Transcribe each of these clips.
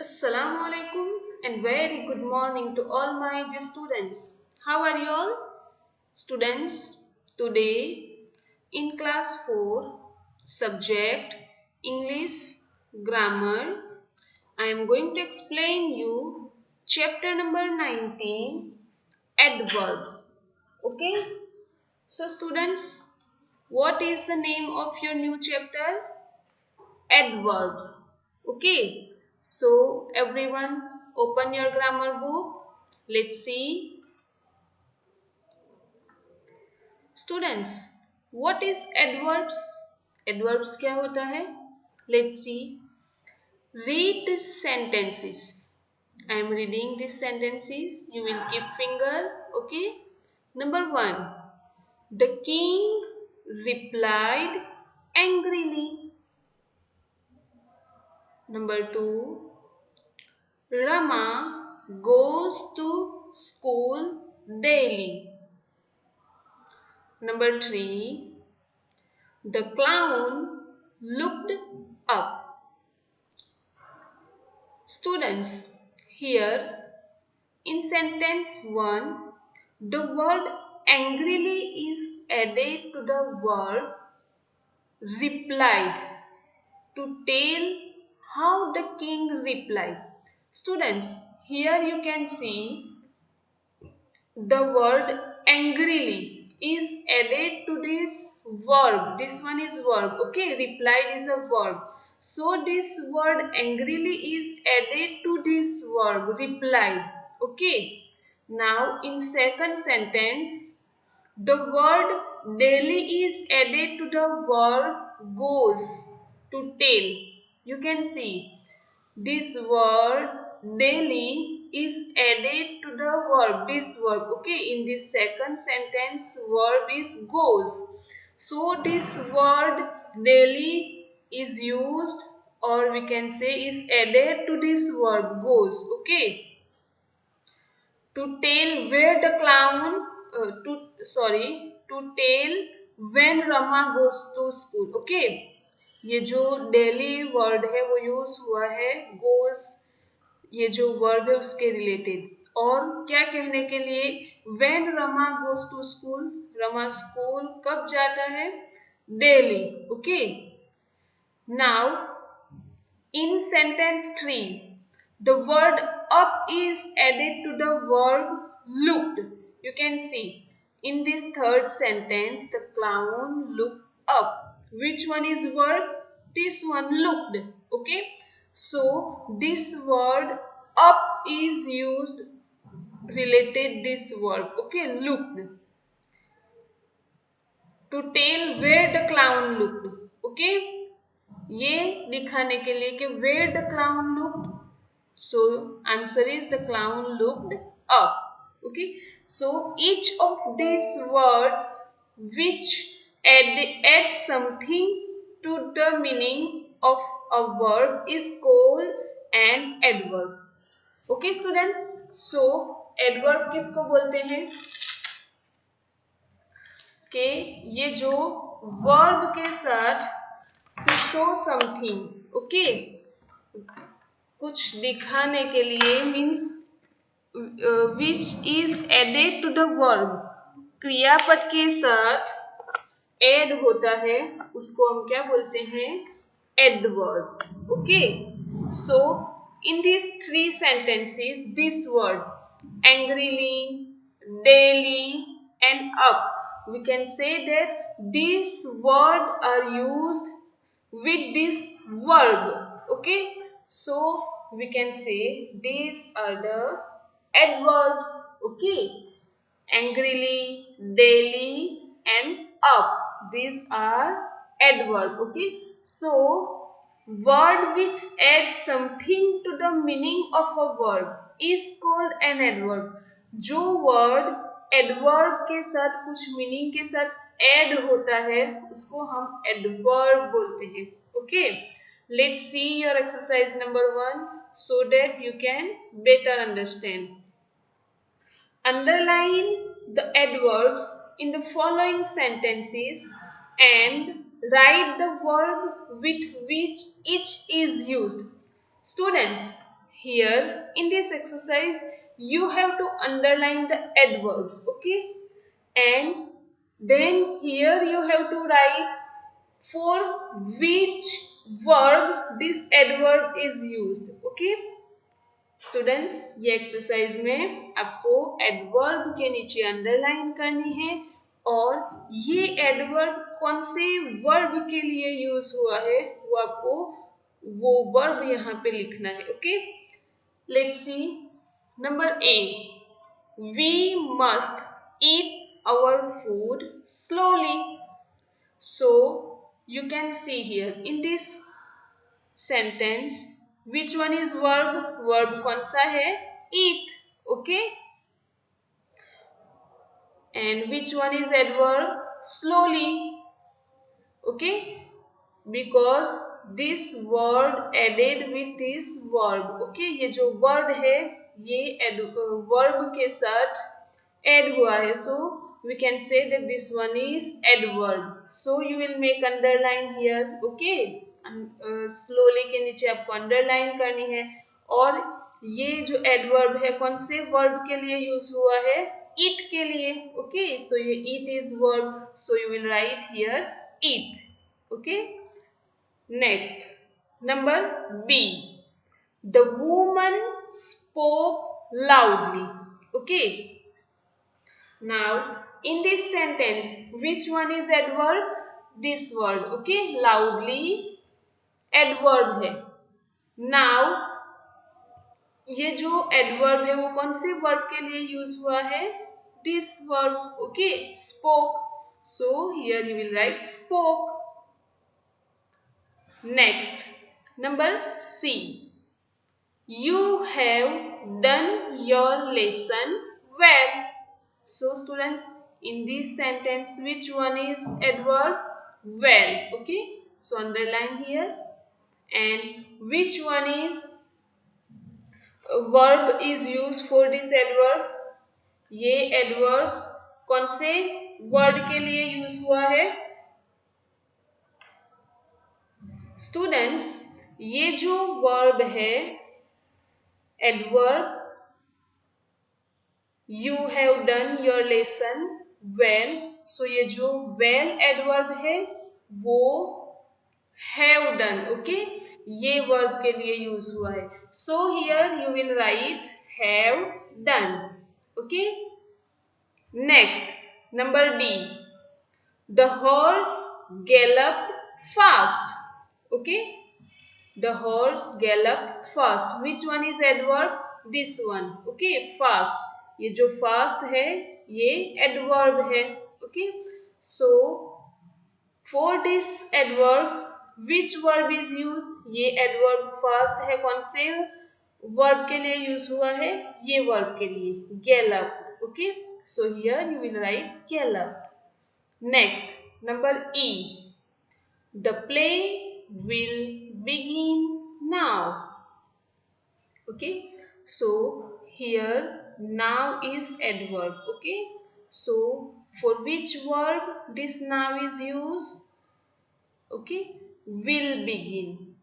Assalamu alaikum and very good morning to all my dear students. How are you all? Students, today in class 4, subject English Grammar, I am going to explain you chapter number 19, adverbs. Okay? So students, what is the name of your new chapter? Adverbs. Okay, so everyone open your grammar book. Let's see. Students, what is adverbs? Adverbs क्या होता है? Let's see. Read the sentences. I am reading these sentences. You will keep finger. Okay. Number 1. The king replied angrily. Number 2. Rama goes to school daily. Number 3. The clown looked up. Students, here in sentence 1, the word angrily is added to the verb replied to tell how the king replied. Students, here you can see the word angrily is added to this verb. This one is verb. Okay, replied is a verb. So this word angrily is added to this verb replied. Okay. Now in second sentence, the word daily is added to the verb goes to tell. You can see this word daily is added to the verb, this verb. Okay, in this second sentence, verb is goes. So this word daily is used, or we can say is added to this verb goes. Okay, to tell where the clown to tell when Rama goes to school. Okay, ये जो daily word है वो use हुआ है goes, ये जो verb है उसके रिलेटेड, और क्या कहने के लिए when Rama goes to school, Rama school कब जाता है? Daily. Okay, now in sentence 3, the word up is added to the verb looked. You can see in this third sentence, the clown looked up. Which one is verb? This one, looked. Okay, so this word up is used related this verb. Okay, looked, to tell where the clown looked. Okay, ये दिखाने के लिए कि where the clown looked. So answer is the clown looked up. Okay, so each of these words which add something to the meaning of a verb is called an adverb. Okay students, so adverb किसको बोलते हैं कि ये जो verb के साथ to show something. Okay, कुछ दिखाने के लिए means which is added to the verb. क्रियापद के साथ add होता है, उसको हम क्या बोलते हैं? Adverbs. Okay, so in these three sentences, this word angrily, daily and up, we can say that these words are used with this verb. Okay, so we can say these are the adverbs. Okay, angrily, daily and up, these are adverb. Okay, so word which adds something to the meaning of a verb is called an adverb. जो word adverb के साथ कुछ meaning के साथ add होता है उसको हम adverb बोलते हैं. Okay, let's see your exercise number 1 so that you can better understand. Underline the adverbs in the following sentences and write the verb with which each is used. Students, here in this exercise you have to underline the adverbs, okay, and then here you have to write for which verb this adverb is used, okay। Students ये exercise में आपको adverb के नीचे underline करनी है और ये adverb कौन से वर्ब के लिए यूज हुआ है वो आपको वो वर्ब यहाँ पे लिखना है, okay. Let's see number A, we must eat our food slowly. So you can see here in this sentence which one is verb, verb कौन सा है, eat, okay, and which one is adverb, slowly, okay, because this word added with this verb, okay, ये जो word है ये verb के साथ add हुआ है, so we can say that this one is adverb, so you will make underline here, okay। Slowly के नीचे आपको अंडरलाइन करनी है और ये जो एडवर्ब है कौन से वर्ब के लिए यूज हुआ है, ईट के लिए, ओके। सो ये eat is verb, so you will write here eat, okay. Next number B, the woman spoke loudly, okay. Now in this sentence which one is adverb, this word, okay, loudly adverb है। नाउ ये जो adverb है वो कौन से verb के लिए यूज हुआ है, this verb, okay, spoke, so here you will write spoke. Next number C, you have done your lesson well. So students in this sentence which one is adverb, well, okay, so underline here. And which one is verb is used for this adverb, ये adverb कौन से word के लिए use हुआ है, students ये जो verb है adverb you have done your lesson well, so ये जो well adverb है वो have done, okay, ये वर्ब के लिए यूज हुआ है, so here you will write have done, okay। next number D, the horse galloped fast, okay, the horse galloped fast, which one is adverb, this one, okay, fast, ये जो fast है ये adverb है, okay। so for this adverb which verb is used, ये adverb fast है कौन से verb के लिए यूज हुआ है, ये verb के लिए gallop, okay, so here you will write gallop। next number E, the play will begin now, okay, so here now is adverb, okay, so for which verb this now is used, okay, will begin,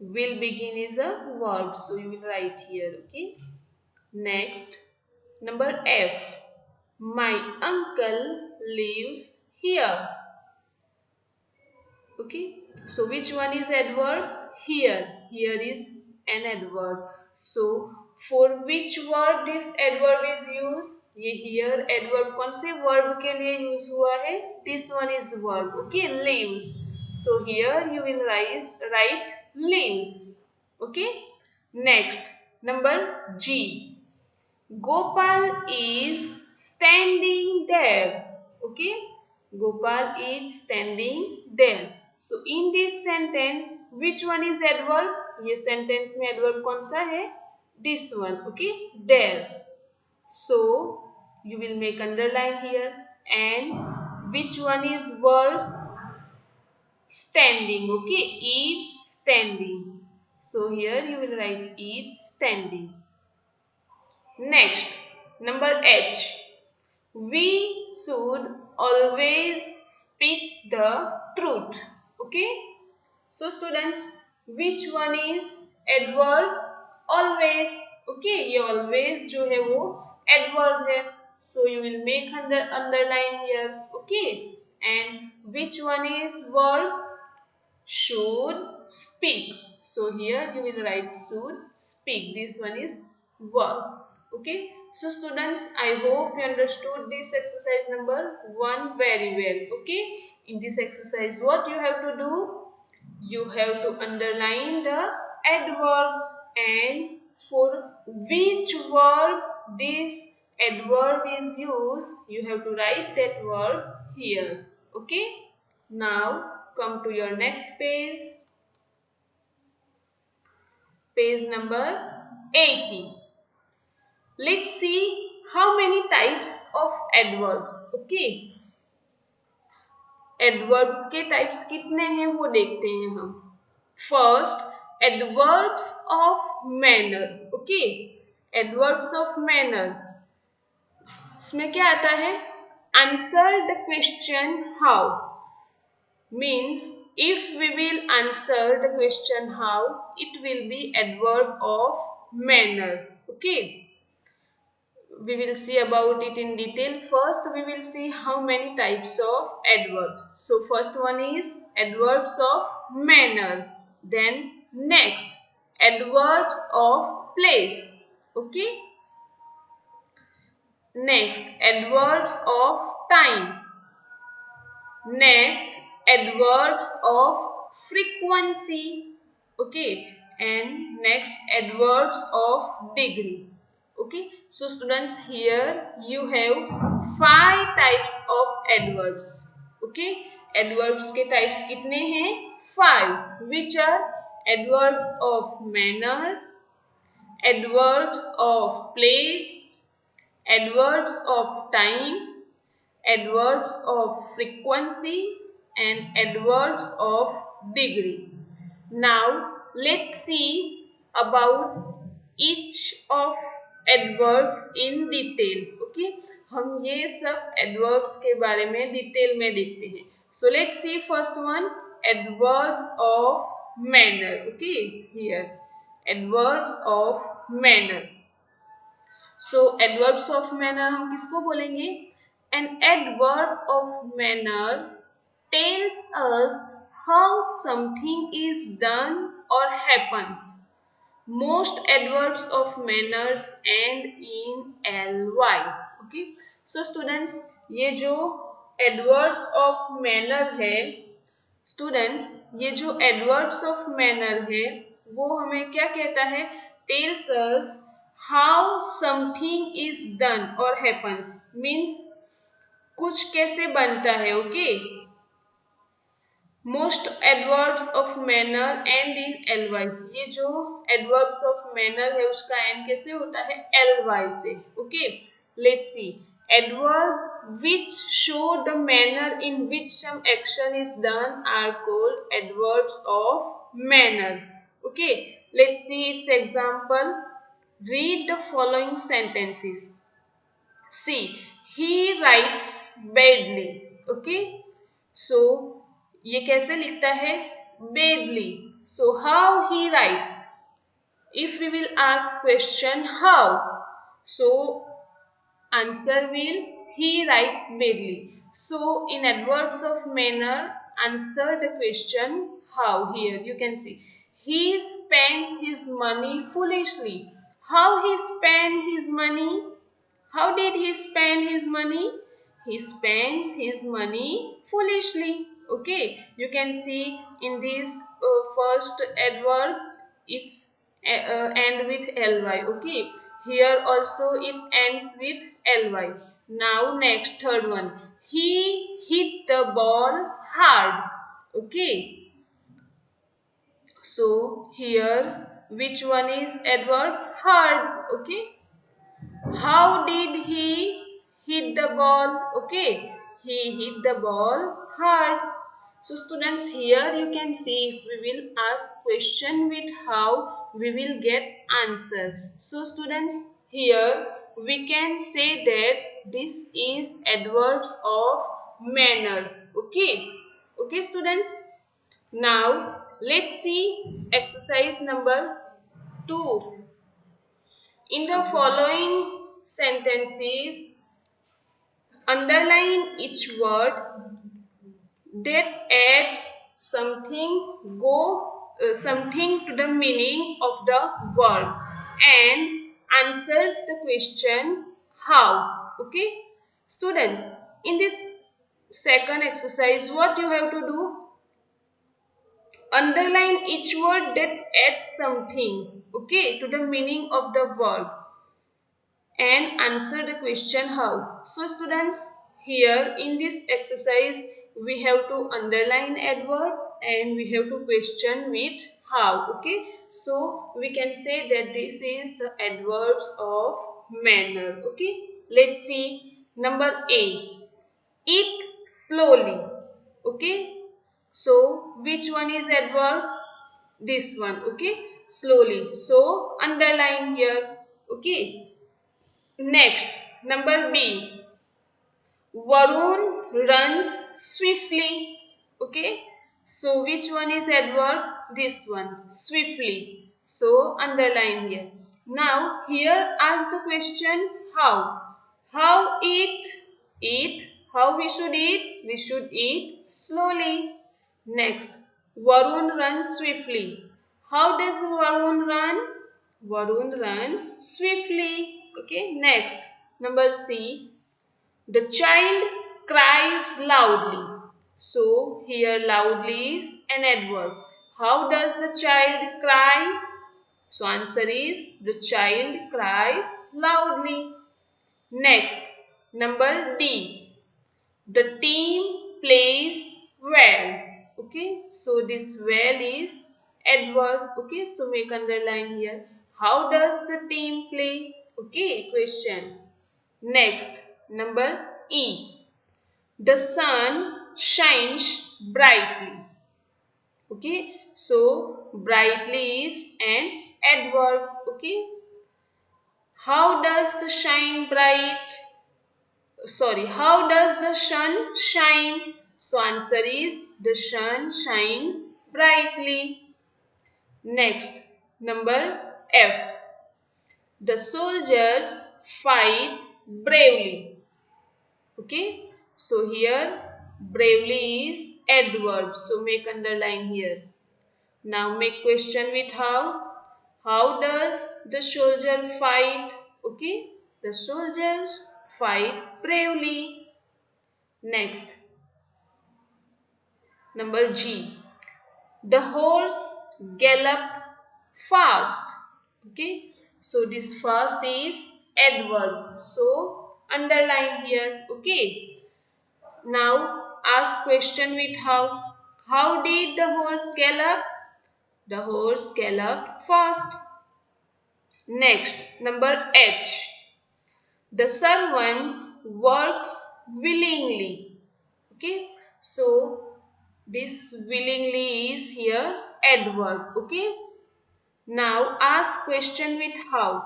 will begin is a verb, so you will write here, okay। next number F, my uncle lives here, okay, so which one is adverb, here, here is an adverb, so for which verb this adverb is used, ये here adverb कौन से verb के लिए use हुआ है, this one is verb, okay, lives, so here you will write lives, okay। next number G, Gopal is standing there, okay, Gopal is standing there, so in this sentence which one is adverb, ये sentence में adverb कौन सा है, this one, okay, there, so you will make underline here, and which one is verb, standing, okay, is standing, so here you will write is standing। next number H, we should always speak the truth, okay, so students which one is adverb, always. Okay, ये always जो है वो adverb है. So you will make underline here. Okay, and which one is verb? Should speak. So here you will write should speak. This one is verb. Okay. So students, I hope you understood this exercise number 1 very well. Okay. In this exercise, what you have to do? You have to underline the adverb, and for which verb this adverb is used, you have to write that verb here. Okay. Now come to your next page. Page number 80. Let's see how many types of adverbs. Okay. Adverbs के types कितने हैं वो देखते हैं हम. First, adverbs of manner. Okay. Adverbs of manner. इसमें क्या आता है? Answer the question how. Means if we will answer the question how, it will be adverb of manner. Okay, we will see about it in detail. First we will see how many types of adverbs. So first one is adverbs of manner. Then next, adverbs of place. Okay, next, adverbs of time. Next, adverbs of frequency. Okay, and next, adverbs of degree. Okay, so students, here you have 5 types of adverbs. Okay, adverbs के types कितने हैं? 5, which are adverbs of manner, adverbs of place, adverbs of time, adverbs of frequency, and adverbs of degree. Now let's see about each of adverbs in detail. Okay, हम ये सब adverbs के बारे में detail में देखते हैं. So let's see first one, adverbs of manner. Okay, here adverbs of manner. So adverbs of manner हम किसको बोलेंगे? An adverb of manner tells us how something is done or happens. Most adverbs of manners end in ly. Okay, so students, ये जो adverbs of manner है, students, ये जो adverbs of manner है वो हमें क्या कहता है? Tells us how something is done और हैपन्स. मीन्स कुछ कैसे बनता है. Okay, most adverbs of manner and in ly. ये जो एडवर्ब्स ऑफ मैनर है उसका एंड कैसे होता है? ly से. Okay, let's C. Adverb which show the manner in which some action is done are called adverbs of manner. Okay, let's see its example. Read the following sentences. See, he writes badly. Okay, so ये कैसे लिखता है? Badly. So how he writes? If we will ask question how, so answer will he writes badly. So in adverbs of manner, answer the question how. Here you can see he spends his money foolishly. How he spent his money? How did he spend his money? He spends his money foolishly. Okay, you can see in this first adverb it's end with ly. Okay, here also it ends with ly. Now next, third one, he hit the ball hard. Okay, so here which one is adverb? Hard. Okay, how did he hit the ball? Okay, he hit the ball hard. So students, here you can see if we will ask question with how, we will get answer. So students, here we can say that this is adverbs of manner. Okay, okay students. Now let's see exercise number 2. In the following sentences, underline each word that adds something to the meaning of the word and answers the questions how. Okay, students, in this second exercise, what you have to do? Underline each word that adds something, okay, to the meaning of the word and answer the question how. So students, here in this exercise we have to underline adverb and we have to question with how. Okay, so we can say that this is the adverbs of manner. Okay, let's see. Number A, eat slowly. Okay, so which one is adverb? This one. Okay, slowly, so underline here. Okay, next, number B, Varun runs swiftly. Okay, so which one is adverb? This one, swiftly. So underline here. Now here ask the question how. How eat? Eat. How we should eat? We should eat slowly. Next, Varun runs swiftly. How does Varun run? Varun runs swiftly. Okay, next, number C, the child cries loudly. So here loudly is an adverb. How does the child cry? So answer is the child cries loudly. Next, number D, the team plays well. Okay, so this well is adverb. Okay, so make underline here. How does the team play? Okay, question. Next, number E, the sun shines brightly. Okay, so brightly is an adverb. Okay, how does the shine bright? Sorry, how does the sun shine? So answer is the sun shines brightly. Next, number F, the soldiers fight bravely. Okay, so here bravely is adverb, so make underline here. Now make question with how. How does the soldier fight? Okay, the soldiers fight bravely. Next, number G, the horse galloped fast. Okay, so this fast is adverb, so underline here. Okay, now ask question with how. How did the horse gallop? The horse galloped fast. Next, number H, the servant works willingly. Okay, so this willingly is here adverb. Okay, now ask question with how.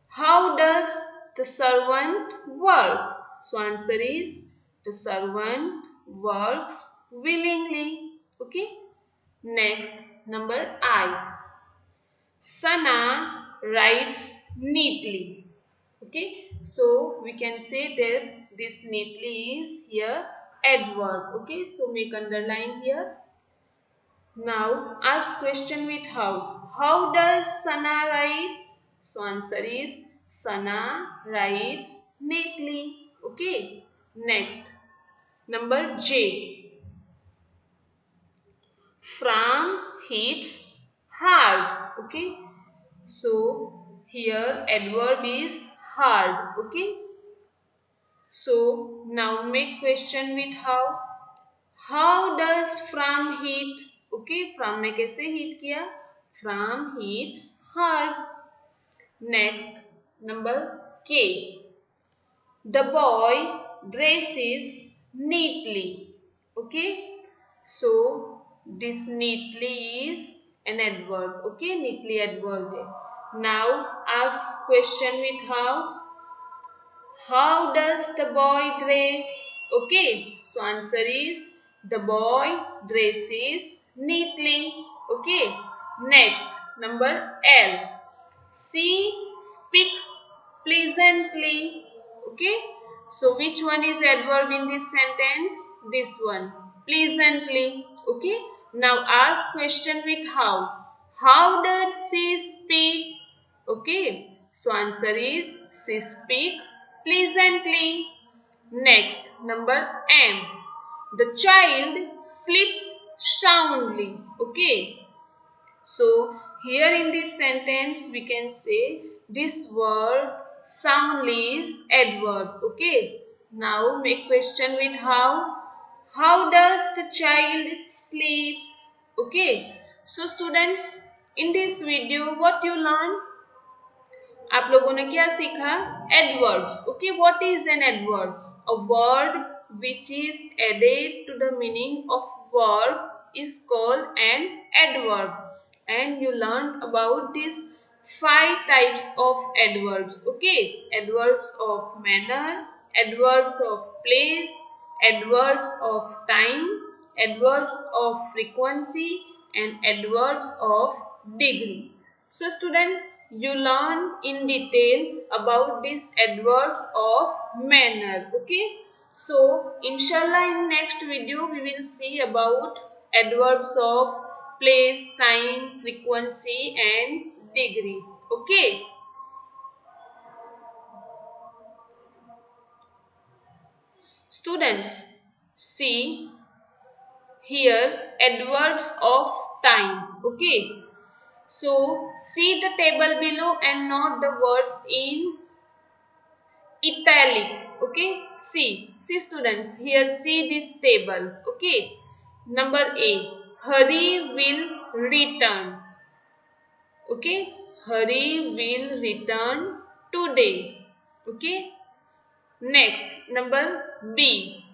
How does the servant work? So answer is the servant works willingly. Okay, next, number I, Sana writes neatly. Okay, so we can say that this neatly is here adverb. Okay, so make underline here. Now ask question with how. How does Sana write? So answer is Sana writes neatly. Okay, next, number J, Fram hits hard. Okay, so here adverb is hard. Okay, so now make question with how. How does Fram hit? Okay, Fram ने कैसे hit किया? Fram hits hard. Next, number K, the boy dresses neatly. Okay, so this neatly is an adverb. Okay, neatly adverb है. Now ask question with how. How does the boy dress? Okay, so answer is the boy dresses neatly. Okay, next, number L, She speaks pleasantly. Okay. So which one is adverb in this sentence? This one. Pleasantly. Okay. Now ask question with how. How does she speak? Okay. So answer is she speaks pleasantly. Next, number M. The child sleeps soundly. Okay. So here in this sentence we can say this word soundly is adverb. Okay. Now make question with how. How does the child sleep? Okay. So students, in this video what you learn? आप लोगों ने क्या सीखा? Adverbs. Okay, what is an adverb? A word which is added to the meaning of verb is called an adverb. And you learned about these 5 types of adverbs. Okay, adverbs of manner, adverbs of place, adverbs of time, adverbs of frequency, and adverbs of degree. So students, you learn in detail about these adverbs of manner. Okay. So inshallah in next video we will see about adverbs of place, time, frequency and degree. Okay. Students, see here adverbs of time. Okay. So see the table below and note the words in italics. Okay, see students, here see this table. Okay, number A, Hari will return. Okay, Hari will return today. Okay, next number B,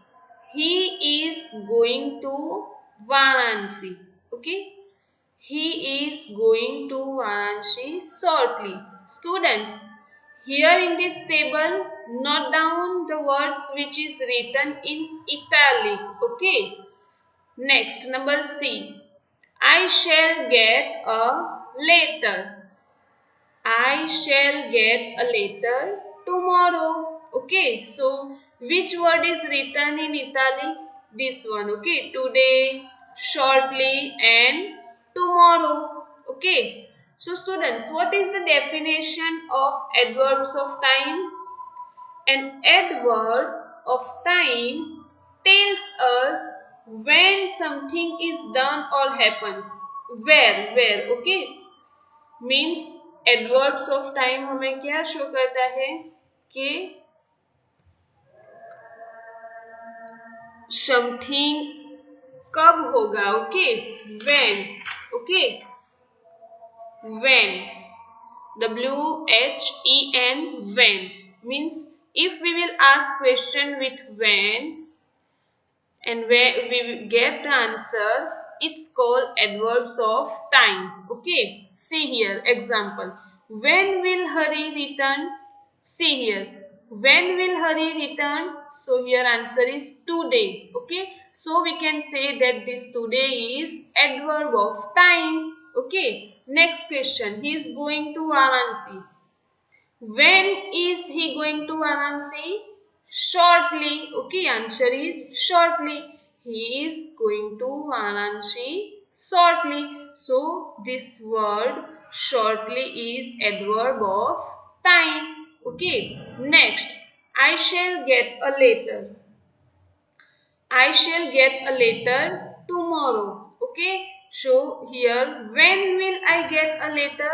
he is going to Varanasi. Okay, he is going to Varanasi shortly. Students, here in this table, note down the words which is written in italic. Okay. Next, number C. I shall get a letter. I shall get a letter tomorrow. Okay. So, which word is written in italic? This one. Okay. Today, shortly and tomorrow. Okay. So, students, what is the definition of adverbs of time? An adverb of time tells us when something is done or happens. Where, okay? Means adverbs of time हमें क्या show करता है कि something कब होगा. Okay, when. Okay, when. when means if we will ask question with when and where we will get the answer, it's called adverbs of time. Okay, see here example. When will Hari return? See here, when will Hari return? So here answer is today. Okay, so we can say that this today is adverb of time. Okay, next question, he is going to Varanasi. When is he going to Varanasi? Shortly. Okay, answer is shortly. He is going to Varanasi shortly. So, this word shortly is adverb of time. Okay, next, I shall get a letter. I shall get a letter tomorrow. Okay, so here, when will I get a letter?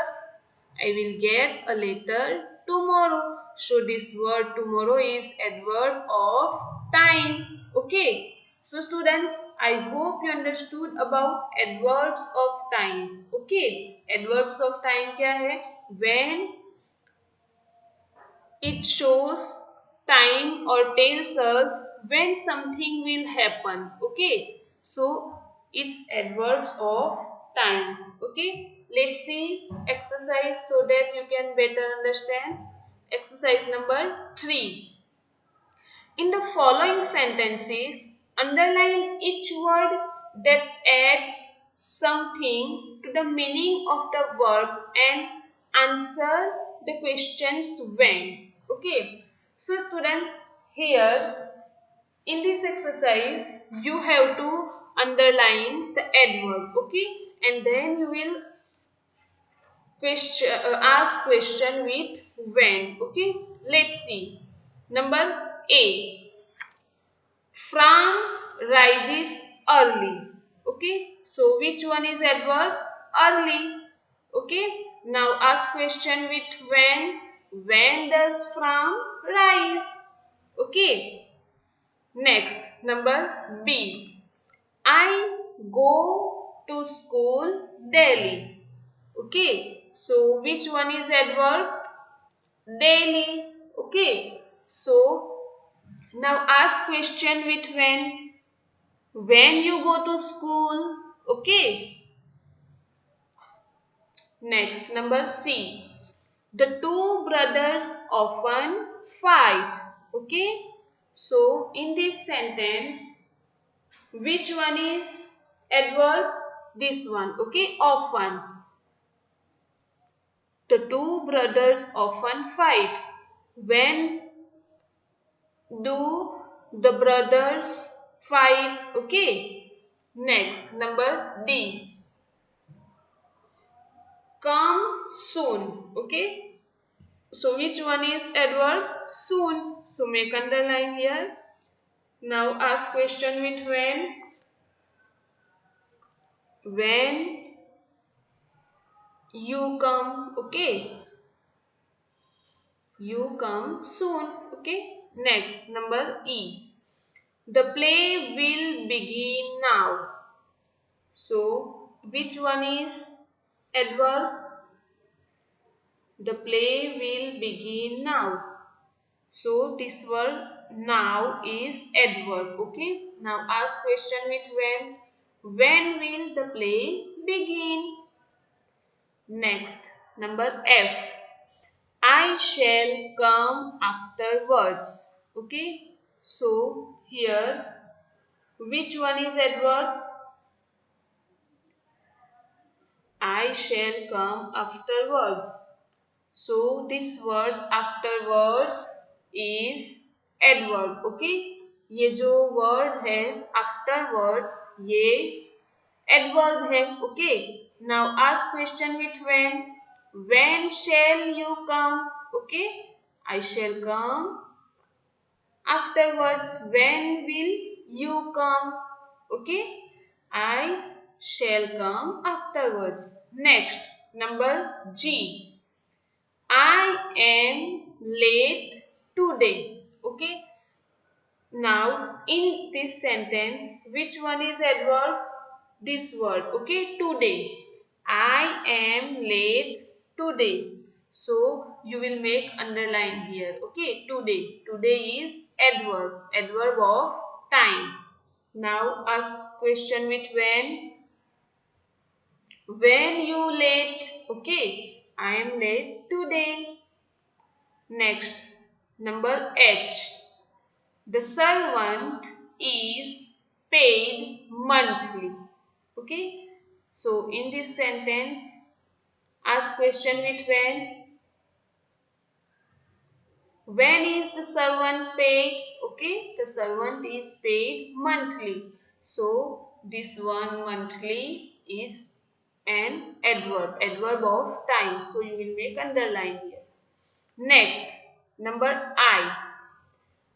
I will get a letter tomorrow. So this word tomorrow is adverb of time. Okay. So students, I hope you understood about adverbs of time. Okay. Adverbs of time क्या है? When it shows time or tells us when something will happen. Okay. So it's adverbs of time. Okay. Let's see exercise so that you can better understand. Exercise number 3. In the following sentences, underline each word that adds something to the meaning of the verb and answer the questions when. Okay. So students, here in this exercise you have to underline the adverb. Okay. And then you will ask question with when. Okay. Let's see. Number A. From rises early. Okay. So which one is adverb? Early. Okay. Now ask question with when. When does from rise? Okay. Next, number B. I go to school daily. Okay. So which one is adverb? Daily. Okay. So now ask question with when. When you go to school. Okay. Next, number C. The two brothers often fight. Okay. So in this sentence, which one is adverb? This one. Okay. Often. The two brothers often fight. When do the brothers fight? Okay. Next, number D. Come soon. Okay. So which one is adverb? Soon. So make underline here. Now ask question with when. When you come. Okay. You come soon. Okay. Next, number E. The play will begin now. So which one is adverb? The play will begin now. So this word now is adverb. Okay. Now ask question with when. When will the play begin? Next, number F. I shall come afterwards. Okay. So here, which one is adverb? I shall come afterwards. So this word afterwards is adverb. Okay. ये जो word है afterwards ये adverb है. Okay. Now ask question with when. When shall you come? Okay. I shall come afterwards. When will you come? Okay. I shall come afterwards. Next, number G. I am late today. Okay. Now, in this sentence, which one is adverb? This word. Okay. Today. I am late today. So, you will make underline here. Okay. Today. Today is adverb. Adverb of time. Now, ask question with when. When you late? Okay. I am late today. Next, number H. The servant is paid monthly. Okay. So, in this sentence, ask question with when. When is the servant paid? Okay. The servant is paid monthly. So, this one monthly is an adverb. Adverb of time. So, you will make underline here. Next, number I.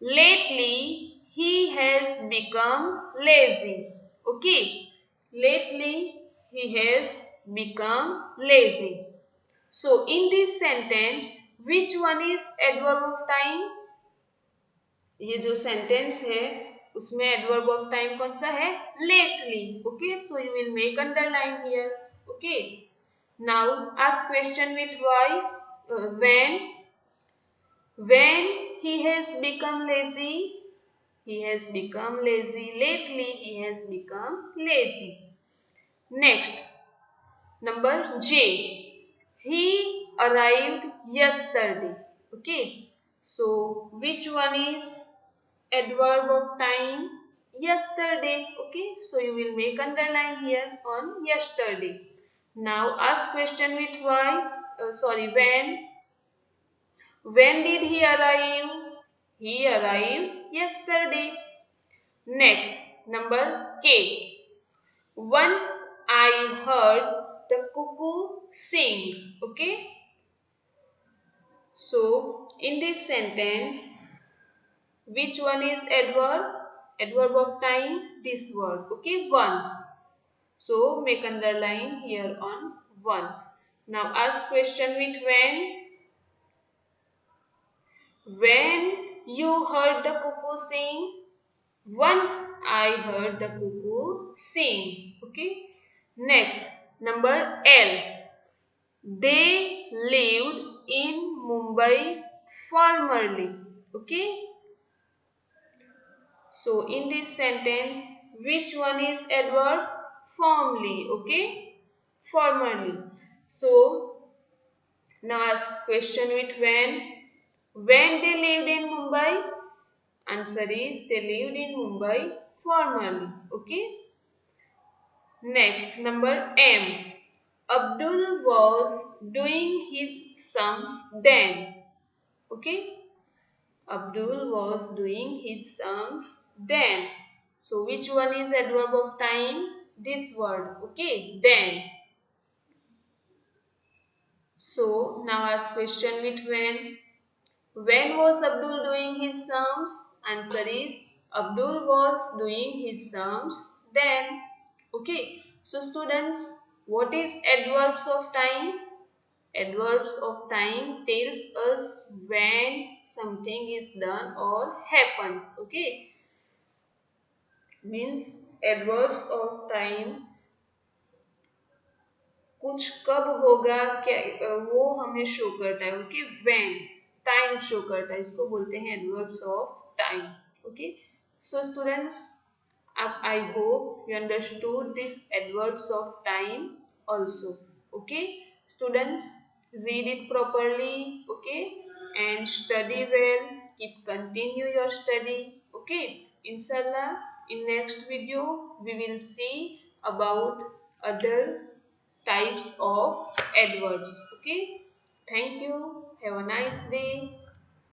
Lately, he has become lazy. Okay. Lately, he has become lazy. So, in this sentence, which one is adverb of time? ये जो sentence है, उसमें adverb of time कौन सा है? Lately. Okay. So, you will make underline here. Okay. Now, ask question with why. When. When he has become lazy. He has become lazy. Lately, he has become lazy. Next, number J. He arrived yesterday. Okay. So, which one is adverb of time? Yesterday. Okay. So, you will make underline here on yesterday. Now, ask question with why. sorry, when did he arrive? He arrived yesterday. Next, number K. Once I heard the cuckoo sing. Okay. So, in this sentence, which one is adverb? Adverb of time, this word. Okay, once. So, make underline here on once. Now, ask question with when. When you heard the cuckoo sing? Once I heard the cuckoo sing. Okay. Next, number L. They lived in Mumbai formerly. Okay. So in this sentence, which one is adverb? Formerly. Okay. Formerly. So now ask question with when. When they lived in Mumbai? Answer is they lived in Mumbai formerly. Okay. Next, number M. Abdul was doing his sums then. Okay. Abdul was doing his sums then. So, which one is adverb of time? This word. Okay. Then. So, now ask question with when. When was Abdul doing his sums? Answer is Abdul was doing his sums then. Okay. So students, what is adverbs of time? Adverbs of time tells us when something is done or happens. Okay. Means adverbs of time कुछ कब होगा क्या वो हमें show करता है. Okay. When time show करता है, इसको बोलते हैं adverbs of time. Okay. So students, I hope you understood these adverbs of time also. Okay, students, read it properly. Okay, and study well. Keep continue your study. Okay, inshallah, in next video we will see about other types of adverbs. Okay, thank you. Have a nice day.